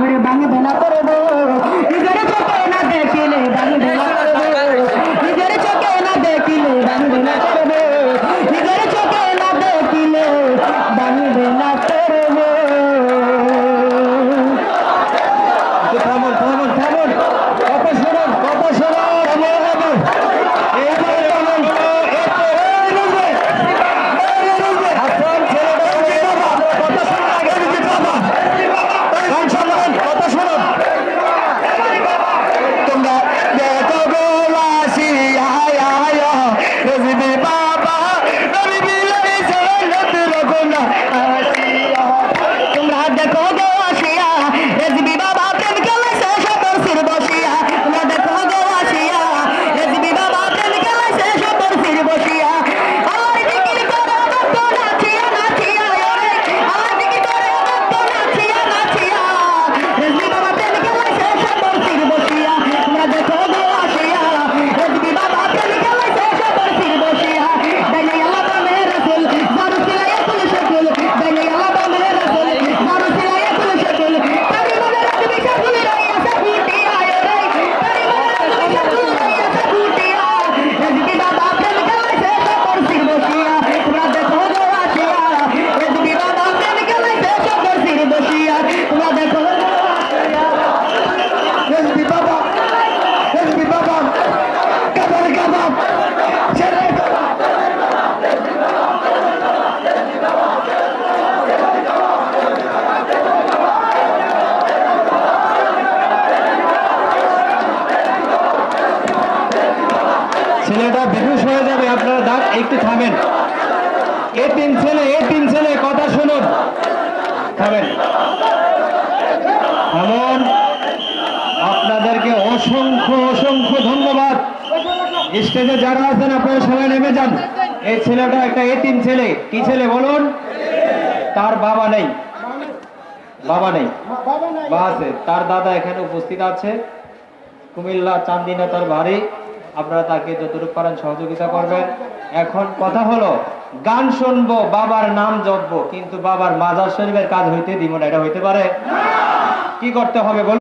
ওরে ভাঙবে না করব নিজের চোখে না দেখিলে ভাঙবে না করব নিজের চোখে না দেখিলে ভাঙবে না করব নিজের চোখে না দেখিলে ভাঙবে না করব। থামুন থামুন থামুন, কথা শুনুন কথা শুনুন। ছেলেটা বেহুশ হয়ে যাবে, আপনারা ডাক একটু থামেন। এতিম ছেলে কথা শুনুন, থামেন থামুন। আপনাদেরকে অসংখ্য অসংখ্য ধন্যবাদ। স্টেজে যারা আছেন আপনারা সবাই নেমে যান। এই ছেলেটা একটা এতিম ছেলে। কি ছেলে বলুন? তার বাবা নেই, বাবা নেই, বা আছে। তার দাদা এখানে উপস্থিত আছে, কুমিল্লা চান্দিনা তার বাড়ি। আপনারা তাকে যতটুকু পারেন সহযোগিতা করবেন। এখন কথা হলো, গান শুনবো, বাবার নাম জপবো, কিন্তু বাবার মাজার শরীফের কাজ হইতে দিব না। এটা হইতে পারে? কি করতে হবে বল?